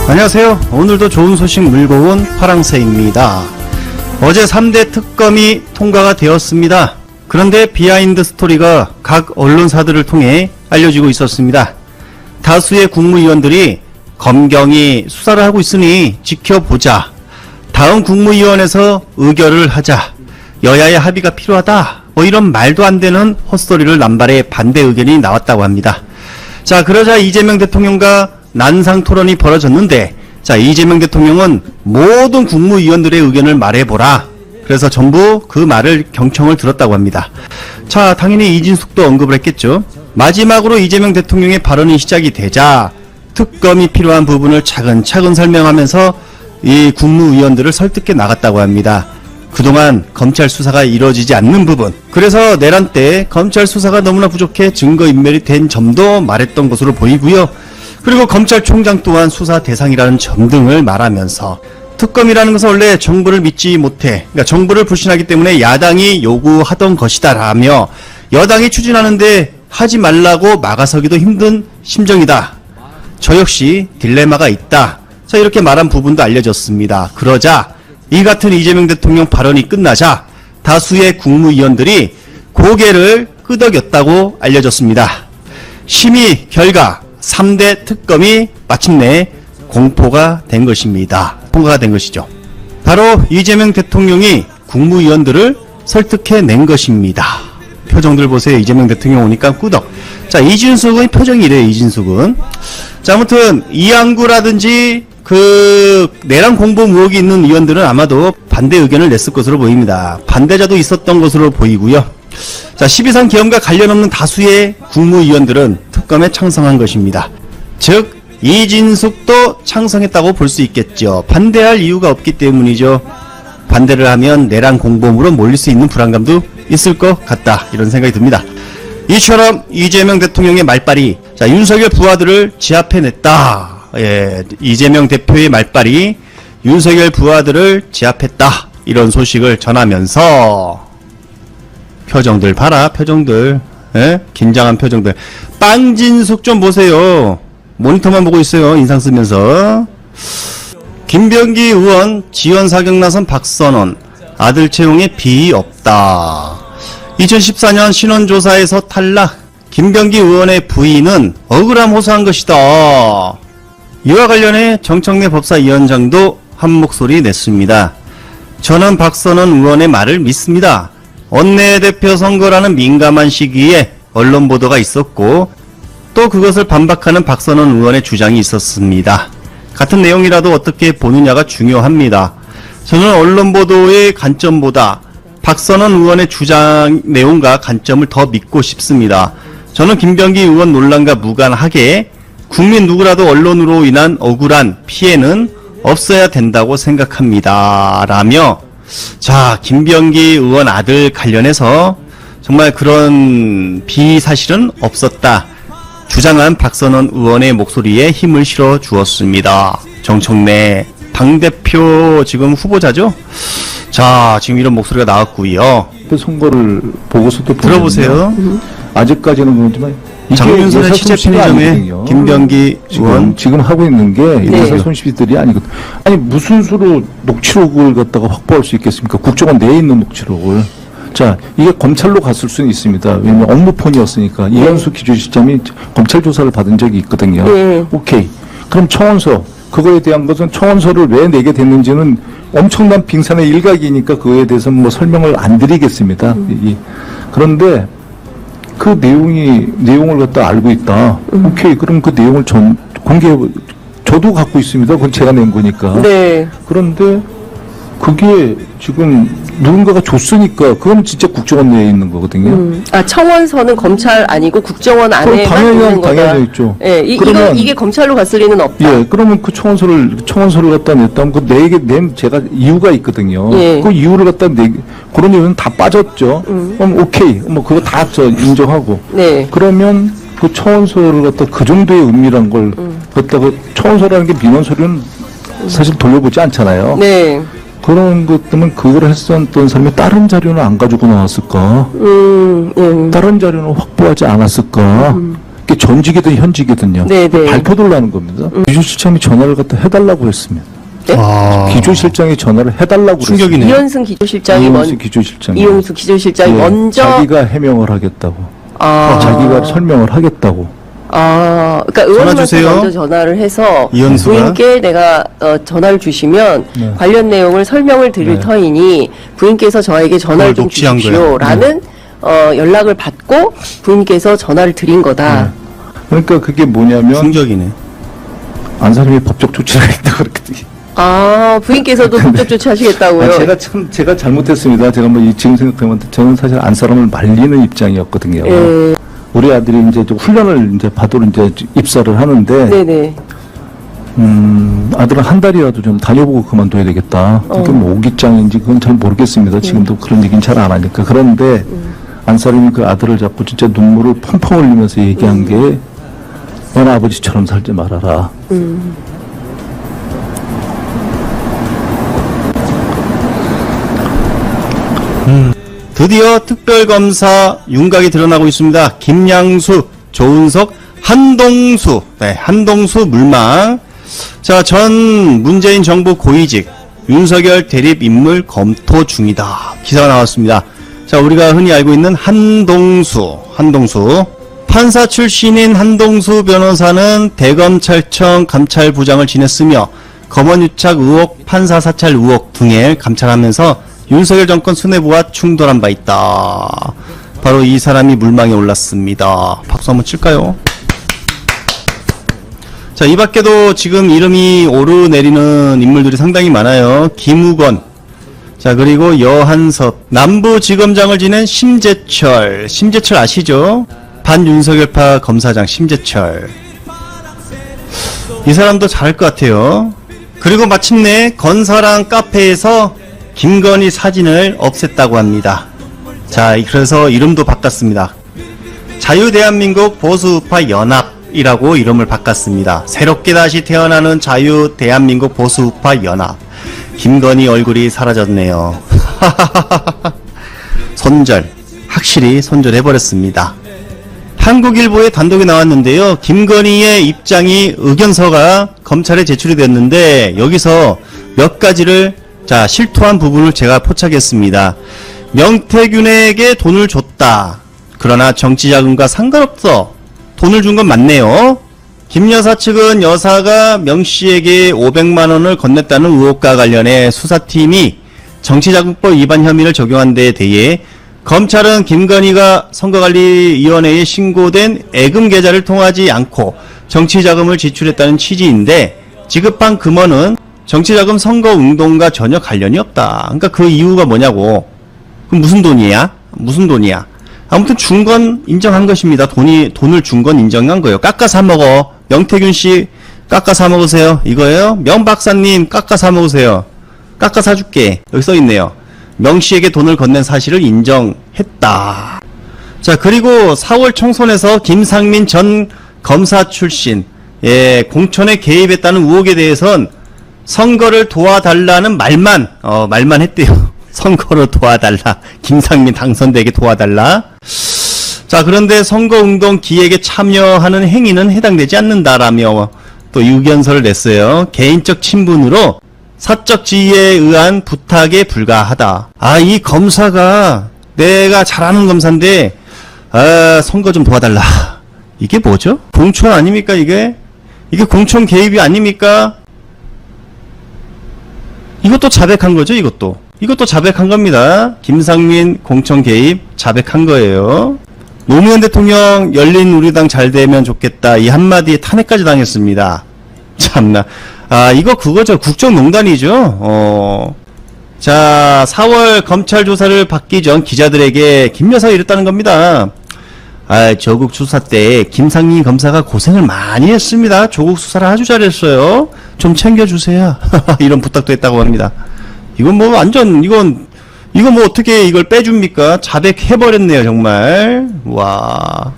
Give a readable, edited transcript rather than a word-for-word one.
안녕하세요. 오늘도 좋은 소식 물고 온 파랑새입니다. 어제 3대 특검이 통과가 되었습니다. 그런데 비하인드 스토리가 각 언론사들을 통해 알려지고 있었습니다. 다수의 국무위원들이 검경이 수사를 하고 있으니 지켜보자. 다음 국무위원회에서 의결을 하자. 여야의 합의가 필요하다. 이런 말도 안 되는 헛소리를 남발해 반대 의견이 나왔다고 합니다. 자, 그러자 이재명 대통령과 난상 토론이 벌어졌는데, 자, 이재명 대통령은 모든 국무위원들의 의견을 말해보라. 그래서 전부 그 말을 경청을 들었다고 합니다. 자, 당연히 이진숙도 언급을 했겠죠. 마지막으로 이재명 대통령의 발언이 시작이 되자 특검이 필요한 부분을 차근차근 설명하면서 이 국무위원들을 설득해 나갔다고 합니다. 그동안 검찰 수사가 이루어지지 않는 부분, 그래서 내란 때 검찰 수사가 너무나 부족해 증거인멸이 된 점도 말했던 것으로 보이고요. 그리고 검찰총장 또한 수사 대상이라는 점 등을 말하면서 특검이라는 것은 원래 정부를 믿지 못해, 그러니까 정부를 불신하기 때문에 야당이 요구하던 것이다 라며 여당이 추진하는데 하지 말라고 막아서기도 힘든 심정이다. 저 역시 딜레마가 있다. 자, 이렇게 말한 부분도 알려졌습니다. 그러자 이 같은 이재명 대통령 발언이 끝나자 다수의 국무위원들이 고개를 끄덕였다고 알려졌습니다. 심의 결과 3대 특검이 마침내 공포가 된 것입니다. 통과가 된 것이죠. 바로 이재명 대통령이 국무위원들을 설득해낸 것입니다. 표정들 보세요. 이재명 대통령 오니까 꾸덕. 자, 이진숙은 표정이 이래요. 이진숙은. 자, 아무튼 이한구라든지 그 내란 공범 의혹이 있는 의원들은 아마도 반대 의견을 냈을 것으로 보입니다. 반대자도 있었던 것으로 보이고요. 자, 12.3 계엄과 관련 없는 다수의 국무위원들은 특검에 창성한 것입니다. 즉 이진숙도 창성했다고 볼 수 있겠죠. 반대할 이유가 없기 때문이죠. 반대를 하면 내란 공범으로 몰릴 수 있는 불안감도 있을 것 같다, 이런 생각이 듭니다. 이처럼 이재명 대통령의 말발이, 자, 윤석열 부하들을 지압해냈다. 예, 이재명 대표의 말발이 윤석열 부하들을 지압했다, 이런 소식을 전하면서 표정들 봐라, 표정들. 예? 긴장한 표정들. 빵진숙 좀 보세요. 모니터만 보고 있어요. 인상 쓰면서. 김병기 의원 지원 사격 나선 박선원, 아들 채용에 비위 없다. 2014년 신원조사에서 탈락. 김병기 의원의 부인은 억울함 호소한 것이다. 이와 관련해 정청래 법사위원장도 한 목소리 냈습니다. 저는 박선원 의원의 말을 믿습니다. 원내대표 선거라는 민감한 시기에 언론 보도가 있었고 또 그것을 반박하는 박선원 의원의 주장이 있었습니다. 같은 내용이라도 어떻게 보느냐가 중요합니다. 저는 언론 보도의 관점보다 박선원 의원의 주장 내용과 관점을 더 믿고 싶습니다. 저는 김병기 의원 논란과 무관하게 국민 누구라도 언론으로 인한 억울한 피해는 없어야 된다고 생각합니다. 라며, 자, 김병기 의원 아들 관련해서 정말 그런 비사실은 없었다 주장한 박선원 의원의 목소리에 힘을 실어 주었습니다. 정청래 당대표 지금 후보자죠? 자, 지금 이런 목소리가 나왔고요. 선거를 보고서도 들어보세요. 아직까지는 그렇지만 장윤선의 취재 편의점에 김병기 의원 지금 하고 있는 게 회사 손실들이 아니거든. 아니 무슨 수로 녹취록을 갖다가 확보할 수 있겠습니까? 국정원 내에 있는 녹취록을. 자, 이게 검찰로 갔을 수는 있습니다. 왜냐면 업무폰이었으니까. 이현수 기조실장이 검찰 조사를 받은 적이 있거든요. 오케이. 그럼 청원서, 그거에 대한 것은 청원서를 왜 내게 됐는지는 엄청난 빙산의 일각이니까 그거에 대해서는 뭐 설명을 안 드리겠습니다. 그런데 그 내용을 갖다 알고 있다. 오케이. 그럼 그 내용을 저도 갖고 있습니다. 그건 제가 낸 거니까. 네. 그런데 그게 지금 누군가가 줬으니까 그건 진짜 국정원 내에 있는 거거든요. 아, 청원서는 검찰 아니고 국정원 안에만 있는 거다. 당연히 있죠. 예, 이게 검찰로 갔을 리는 없다. 예, 그러면 그 청원서를 갖다 냈다면 그 낸 제가 이유가 있거든요. 예. 그 이유를 갖다 그런 이유는 다 빠졌죠. 그럼 오케이, 뭐 그거 다 인정하고. 네. 그러면 그 청원서를 갖다 그 정도의 은밀한 걸 갖다가 청원서라는 게 민원서류는 사실 돌려보지 않잖아요. 네. 그런 것 때문에 그걸 했었던 사람이 다른 자료는 안 가지고 나왔을까? 다른 자료는 확보하지 않았을까? 그게 전직이든 현직이든요. 네네. 밝혀달라는 겁니다. 기조실장이 전화를 갖다 해달라고 했습니다. 네? 기조실장이 전화를 해달라고 충격이네요. 이현승 기조실장이 이용수 기조실장이 이용수 기조실장이 예, 먼저 자기가 해명을 하겠다고. 자기가 설명을 하겠다고. 그러니까 의원님한테 주세요. 먼저 전화를 해서 이현수가. 부인께 내가 전화를 주시면 네. 관련 내용을 설명을 드릴 네. 터이니 부인께서 저에게 전화를 그걸 좀 녹취한 주십시오라는 연락을 받고 부인께서 전화를 드린 거다. 그러니까 그게 뭐냐면 충격이네. 안사람이 법적 조치를 했다 그렇게. 부인께서도 법적 조치하시겠다고요? 제가 잘못했습니다. 제가 뭐 지금 생각하면 저는 사실 안사람을 말리는 입장이었거든요. 예. 우리 아들이 이제 좀 훈련을 이제 받으러 이제 입사를 하는데 네네. 아들은 한 달이라도 좀 다녀보고 그만둬야 되겠다. 그게 뭐 오기장인지 그건 잘 모르겠습니다. 지금도 그런 얘기는 잘 안 하니까. 그런데 안사람이 그 아들을 잡고 진짜 눈물을 펑펑 흘리면서 얘기한 게 너는 아버지처럼 살지 말아라. 드디어 특별검사 윤곽이 드러나고 있습니다. 김양수, 조은석, 한동수. 네, 한동수 물망. 자, 전 문재인 정부 고위직 윤석열 대립 인물 검토 중이다. 기사가 나왔습니다. 자, 우리가 흔히 알고 있는 한동수. 판사 출신인 한동수 변호사는 대검찰청 감찰부장을 지냈으며 검언유착 의혹, 판사 사찰 의혹 등을 감찰하면서 윤석열 정권 수뇌부와 충돌한 바 있다. 바로 이 사람이 물망에 올랐습니다. 박수 한번 칠까요? 자, 이 밖에도 지금 이름이 오르내리는 인물들이 상당히 많아요. 김우건, 자, 그리고 여한섭, 남부지검장을 지낸 심재철 아시죠? 반윤석열파 검사장 심재철. 이 사람도 잘할 것 같아요. 그리고 마침내 건사랑 카페에서 김건희 사진을 없앴다고 합니다. 자, 그래서 이름도 바꿨습니다. 자유대한민국 보수우파 연합이라고 이름을 바꿨습니다. 새롭게 다시 태어나는 자유대한민국 보수우파 연합. 김건희 얼굴이 사라졌네요. 확실히 손절해버렸습니다. 한국일보에 단독이 나왔는데요. 김건희의 입장이 의견서가 검찰에 제출이 됐는데 여기서 몇 가지를 실토한 부분을 제가 포착했습니다. 명태균에게 돈을 줬다. 그러나 정치자금과 상관없어. 돈을 준 건 맞네요. 김 여사 측은 여사가 명씨에게 500만 원을 건넸다는 의혹과 관련해 수사팀이 정치자금법 위반 혐의를 적용한 데 대해 검찰은 김건희가 선거관리위원회에 신고된 예금 계좌를 통하지 않고 정치자금을 지출했다는 취지인데 지급한 금원은 정치자금 선거운동과 전혀 관련이 없다. 그러니까 그 이유가 뭐냐고. 그럼 무슨 돈이야? 아무튼 준 건 인정한 것입니다. 돈을 준 건 인정한 거예요. 깎아 사 먹어. 명태균 씨 깎아 사 먹으세요. 이거예요. 명 박사님 깎아 사 먹으세요. 깎아 사줄게. 여기 써 있네요. 명 씨에게 돈을 건넨 사실을 인정했다. 자, 그리고 4월 총선에서 김상민 전 검사 출신 공천에 개입했다는 의혹에 대해선 선거를 도와달라는 말만 했대요. 선거를 도와달라. 김상민 당선되게 도와달라. 자, 그런데 선거운동 기획에 참여하는 행위는 해당되지 않는다라며 또 의견서를 냈어요. 개인적 친분으로 사적 지위에 의한 부탁에 불과하다. 이 검사가 내가 잘하는 검사인데 선거 좀 도와달라. 이게 뭐죠? 공천 아닙니까 이게? 이게 공천 개입이 아닙니까? 이것도 자백한 거죠, 이것도 자백한 겁니다. 김상민 공천 개입 자백한 거예요. 노무현 대통령 열린우리당 잘 되면 좋겠다. 이 한마디에 탄핵까지 당했습니다. 참나. 이거 그거죠. 국정농단이죠. 자, 4월 검찰 조사를 받기 전 기자들에게 김 여사가 이랬다는 겁니다. 조국 수사 때 김상민 검사가 고생을 많이 했습니다. 조국 수사를 아주 잘했어요. 좀 챙겨주세요. 이런 부탁도 했다고 합니다. 이건 뭐 완전 이건 뭐 어떻게 이걸 빼줍니까? 자백해버렸네요, 정말. 와.